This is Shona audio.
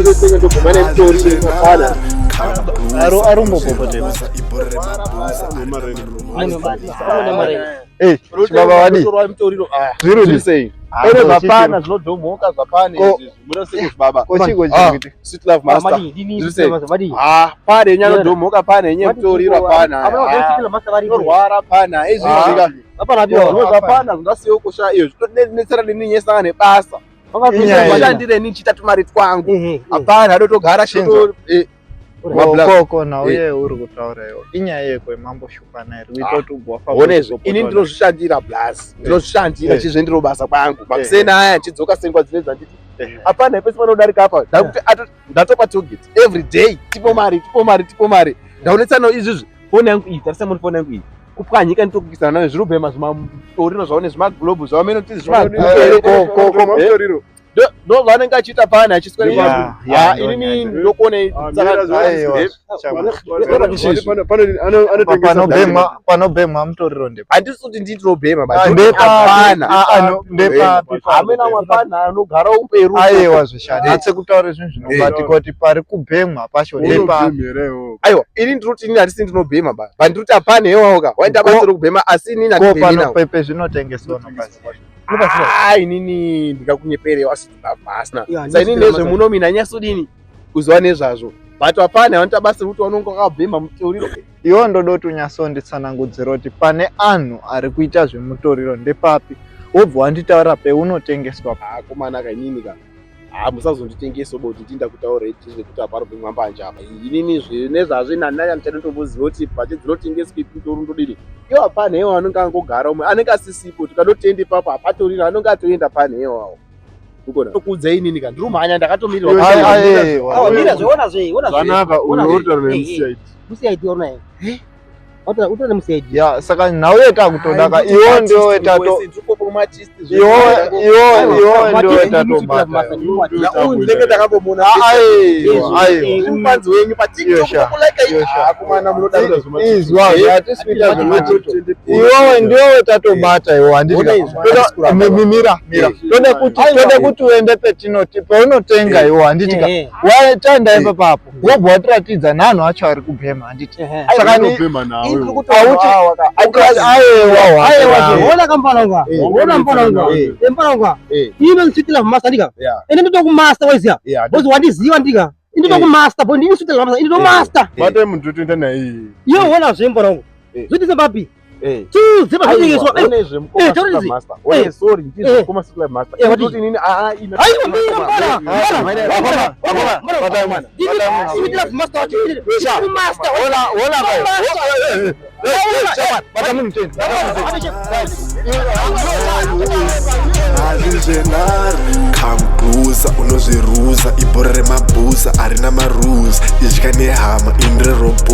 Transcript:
ndosenga ndogumane mutoriro pana. Arumbo popote. Zvakawadi. Zviro sei? Ere zvapana zvinodhomoka zvapane izvi. Munosenge baba. Kochiko chikuti. Sweet love master. Pane nyano dhomoka pane nye mutoriro pana. Rwara pana. Izvizvika. Apana byo. Zvapana zvingasiyo kusha iyo. Zvitodetsera neninyesa nebasa. Vakashandire ni chitatu mari twangu. Apana adotogara shito Koko na uye uri kutaura iwo inyaya yekwe mambo shukana iri witoti ugwafa honezvo ini ndinozvishandira plus ndinozvishandira chizvendiro basa kwangu makusena aya chidzoka sengwa dzine dzanditi apana pese panodarika apa ndakuti ndatopa target every day tipo mari ndaonetsana izvizvi foni yangu iyi tarisa muri foni yangu iyi kupwanyika nditokukisana nayo zvirobhema zvimatorino zvaone zvimaglobe zvamenotiti zvimatoriro ndo vanenge achita pana achiswera inini ndokuona panobhema mutoriro ndepa handisi kuti nditirobhema apana amena mapana anogara uperu aiwa zvishanda atsekutaura zvinhu zvinobatikoti pari kubhemwa pacho ndepa aiwa ini ndinoti ini handisi ndinobhema ndinoti apana hewaoka waita basa rokubhema asi inini handibhema pepe zvinotengeswa nobasi inini ndikakunyeperewa asina sainini nezvemunomina nyasudini kuziva nezvazvo but apana vanoita basa rekuti vanonga vakabhema mutoriro iwo ndodoti unyasonditsanangudzira kuti pane anhu ari kuita zvemutoriro ndepapi wobva wanditaura peunotengeswa akomanaka inini ka musazonditengesa boti tinda kutaura zvekuti hapari kumwambanja apa inini nezvazvo nanaya ndichandotomboziva kuti bhache dzinotengeswa mutoriro ndodini iwo hapana hewa anonga angogara umwe anenge asisipo tikandotende papo hapatoriro anonga atoenda pana hewawo kuudza inini ka ndirumhanya ndakatomirira zvanaka unotaura nemusiaiti utone musaidi ya saka nawe takutodaka iwo ndio wetato iwo ndio wetato bata unzenge takambomona umbanzi wenyu patiktok akumana munodaura izwa yatiswita zvematuto iwo ndio wetato bata iwo handika mira tode kuti uende petinoti paunotenga iwo handitika watanda ipa papo wobva watiratidza nanhu acho ari kubhema handiti saka ni Ona kampananga. Ino nsitila master ndika. Ene ndo kumaster wezia. Bozi wandiziva ndika. Ndo kumaster bo ndini nsitila master. Ndo master. Bata muntu twenda na hii. Yo wona zvempananga. Zviti Zimbabwe. Tu ziba zvingeswa. One master. One sorry ndizvo kuma sikula master. Kuti nini ina. Ayo mbona. Nsitila master. Master. Wona kambuza unozviruza ibhora remabhuza arina marules idyika nehama indire robo